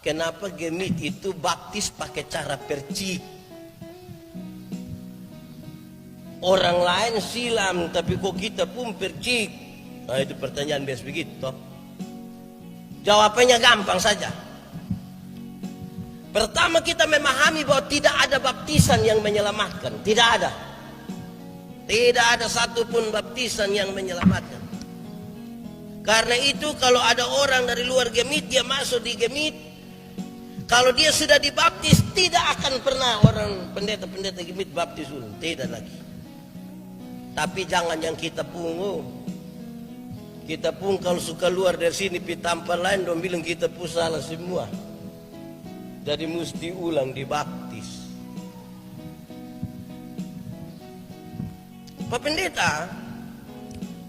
kenapa gemit itu baptis pakai cara percik. Orang lain silam, tapi kok kita pun percik? Nah, itu pertanyaan biasa begitu. Jawabannya gampang saja. Pertama, kita memahami bahwa tidak ada baptisan yang menyelamatkan. Tidak ada. Tidak ada satupun baptisan yang menyelamatkan. Karena itu kalau ada orang dari luar gemit, dia masuk di gemit. Kalau dia sudah dibaptis, tidak akan pernah orang pendeta-pendeta gemit baptis ulang. Tidak lagi. Tapi jangan yang kita pungu. Kita pun kalau suka luar dari sini pi tampar lain, dong bilang kita pun salah semua. Jadi mesti ulang dibaptis. Pak Pendeta,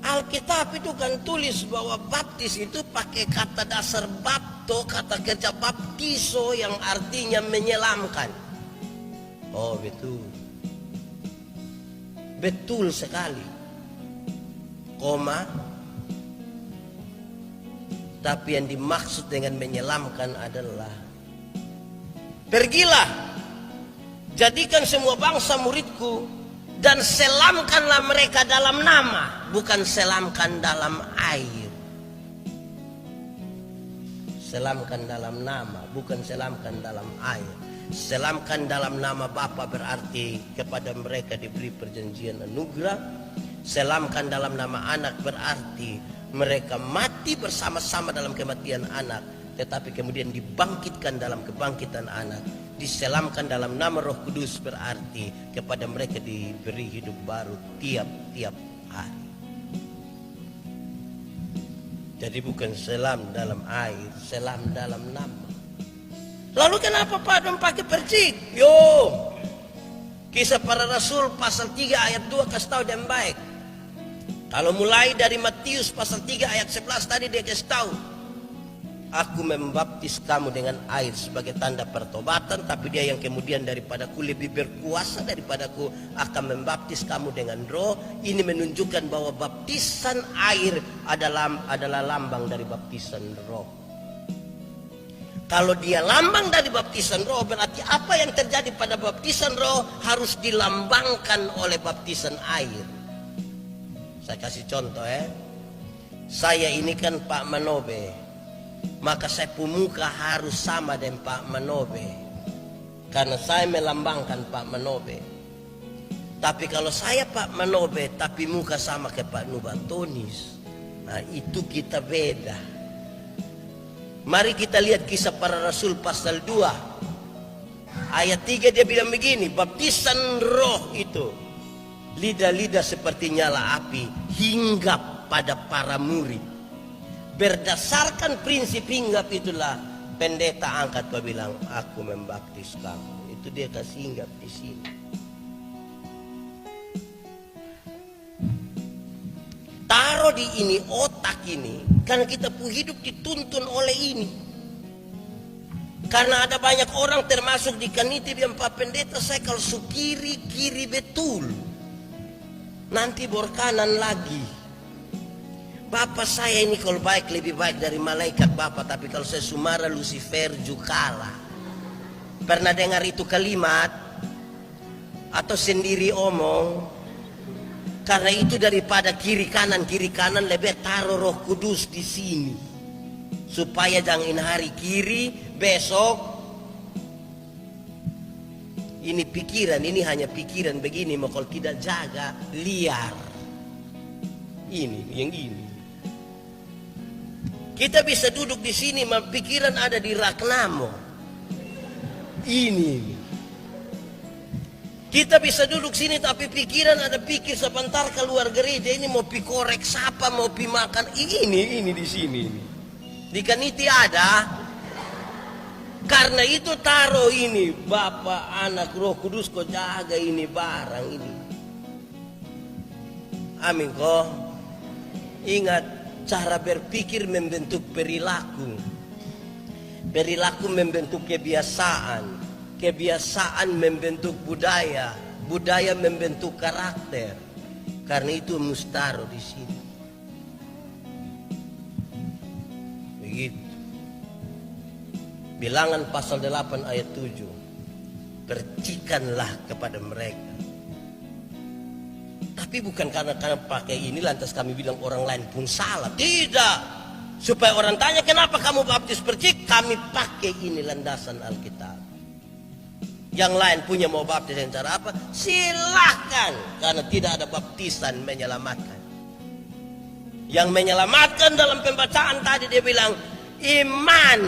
Alkitab itu kan tulis bahwa baptis itu pakai kata dasar bapto, kata kerja baptiso yang artinya menyelamkan. Oh betul. Betul sekali. Koma. Tapi yang dimaksud dengan menyelamkan adalah pergilah, jadikan semua bangsa muridku, dan selamkanlah mereka dalam nama, bukan selamkan dalam air. Selamkan dalam nama, bukan selamkan dalam air. Selamkan dalam nama Bapa berarti kepada mereka diberi perjanjian anugerah. Selamkan dalam nama anak berarti mereka mati bersama-sama dalam kematian anak, tetapi kemudian dibangkitkan dalam kebangkitan anak. Diselamkan dalam nama Roh Kudus berarti kepada mereka diberi hidup baru tiap-tiap hari. Jadi bukan selam dalam air, selam dalam nama. Lalu kenapa Pak dong pakai percik? Yo, Kisah Para Rasul pasal 3 ayat 2 kasih tahu yang baik. Kalau mulai dari Matius pasal 3 ayat 11 tadi dia kasih tahu, aku membaptis kamu dengan air sebagai tanda pertobatan, tapi dia yang kemudian daripadaku lebih berkuasa daripadaku akan membaptis kamu dengan roh. Ini menunjukkan bahwa baptisan air adalah lambang dari baptisan roh. Kalau dia lambang dari baptisan roh, berarti apa yang terjadi pada baptisan roh harus dilambangkan oleh baptisan air. Saya kasih contoh ya. Saya ini kan Pak Manobe, maka saya pemuka harus sama dengan Pak Manobe, karena saya melambangkan Pak Manobe. Tapi kalau saya Pak Manobe tapi muka sama ke Pak Nubatonis, nah itu kita beda. Mari kita lihat Kisah Para Rasul pasal 2 ayat 3, dia bilang begini, baptisan roh itu lidah-lidah seperti nyala api hinggap pada para murid. Berdasarkan prinsip hinggap itulah pendeta angkat kau bilang, aku membaptis kamu. Itu dia kasih hinggap di sini. Taruh di ini, otak ini, karena kita pun hidup dituntun oleh ini. Karena ada banyak orang termasuk di kaniti yang Pak Pendeta, saya kalau kiri betul, nanti bor kanan lagi. Bapak saya ini kalau baik lebih baik dari malaikat Bapak, tapi kalau saya sumara Lucifer juga kalah. Pernah dengar itu kalimat? Atau sendiri omong? Karena itu daripada kiri kanan lebih taruh Roh Kudus di sini, supaya jangan hari kiri besok ini pikiran, ini hanya pikiran begini, mau kalau tidak jaga liar. Ini yang ini. Kita bisa duduk di sini, pikiran ada di Ragnamo. Ini. Kita bisa duduk sini tapi pikiran ada pikir sebentar keluar gereja ini mau pi korek siapa, mau pi makan ini di sini. Di kaniti ada. Karena itu taruh ini Bapa, Anak, Roh Kudus, kau jaga ini barang ini. Amin kok. Ingat, cara berpikir membentuk perilaku. Perilaku membentuk kebiasaan. Kebiasaan membentuk budaya, budaya membentuk karakter. Karena itu mustaro di sini. Begitu. Bilangan pasal 8 ayat 7. Percikanlah kepada mereka. Tapi bukan karena pakai ini lantas kami bilang orang lain pun salah. Tidak. Supaya orang tanya kenapa kamu baptis percik, kami pakai ini landasan Alkitab. Yang lain punya mau baptis dengan cara apa? Silahkan. Karena tidak ada baptisan menyelamatkan. Yang menyelamatkan dalam pembacaan tadi dia bilang iman.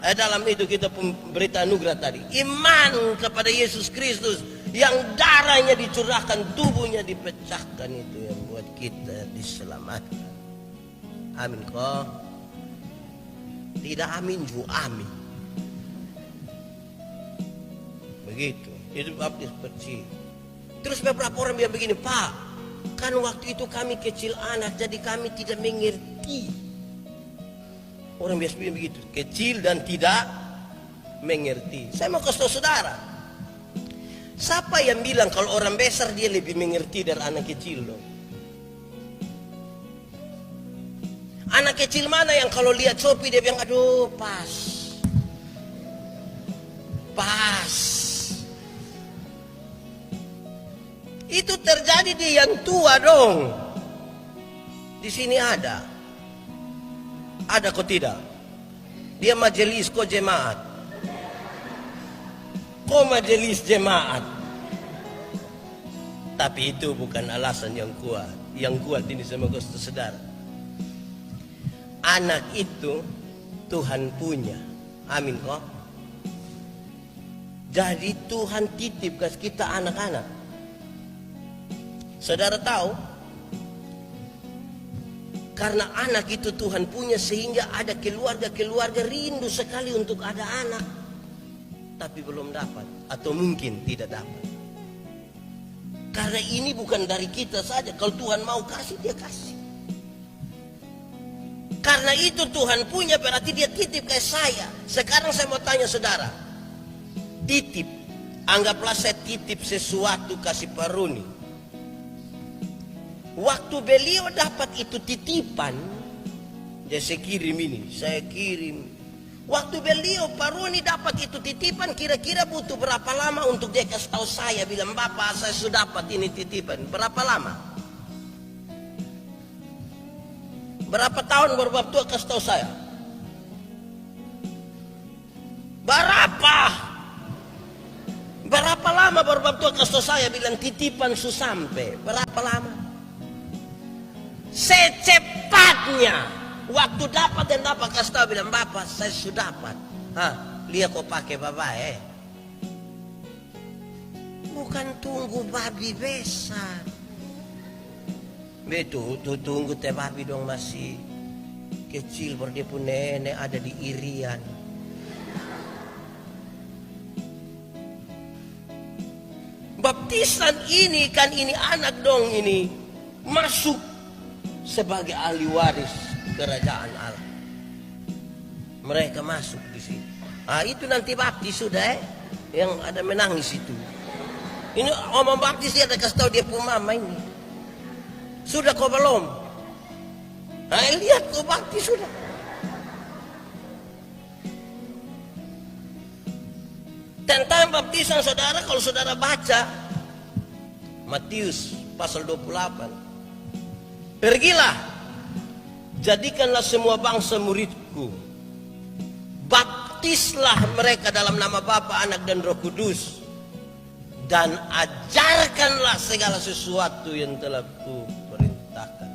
Dalam itu kita berita anugerah tadi. Iman kepada Yesus Kristus yang darahnya dicurahkan, tubuhnya dipecahkan, itu yang buat kita diselamatkan. Amin kok? Tidak amin juga amin. Begitu. Itu baptis percik. Terus beberapa orang bilang begini, Pak, kan waktu itu kami kecil anak, jadi kami tidak mengerti. Orang biasa bilang begitu, kecil dan tidak mengerti. Saya mau kasih tahu saudara, siapa yang bilang kalau orang besar dia lebih mengerti dari anak kecil dong? Anak kecil mana yang kalau lihat Sophie dia bilang, aduh pas. Itu terjadi di yang tua dong. Di sini ada kok tidak? Dia majelis kok jemaat. Kok majelis jemaat? Tapi itu bukan alasan yang kuat. Yang kuat ini sama saudara. Anak itu Tuhan punya. Amin kok. Jadi Tuhan titip ke kita anak-anak. Saudara tahu? Karena anak itu Tuhan punya sehingga ada keluarga-keluarga rindu sekali untuk ada anak. Tapi belum dapat. Atau mungkin tidak dapat. Karena ini bukan dari kita saja. Kalau Tuhan mau kasih, dia kasih. Karena itu Tuhan punya berarti dia titip ke saya. Sekarang saya mau tanya saudara. Titip. Anggaplah saya titip sesuatu kasih Paruni. Waktu beliau dapat itu titipan, dia saya kirim ini, saya kirim. Waktu beliau Paruni dapat itu titipan, kira-kira butuh berapa lama untuk dia kasih tahu saya, bilang Bapak saya sudah dapat ini titipan. Berapa lama? Berapa tahun baru Bapak tua kasih tahu saya? Berapa lama baru Bapak tua kasih tahu saya bilang titipan su sampai? Berapa lama? Secepatnya waktu dapat dan dapat kasih tahu bilang Bapak saya sudah dapat. Lihat kok pakai Bapak bukan tunggu babi besar. Betul tunggu teh babi dong masih kecil baru dia pun nenek ada di Irian. Baptisan ini kan ini anak dong ini masuk sebagai ahli waris kerajaan Allah. Mereka masuk di sini. Itu nanti baptis sudah yang ada menangis itu. Ini omong baptis dia ada kasih tahu dia pun mama ini. Sudah kau belum? Lihat kau baptis sudah. Tentang baptisan saudara, kalau saudara baca Matius pasal 28. Pergilah, jadikanlah semua bangsa muridku. Baptislah mereka dalam nama Bapa, Anak dan Roh Kudus. Dan ajarkanlah segala sesuatu yang telah kuperintahkan.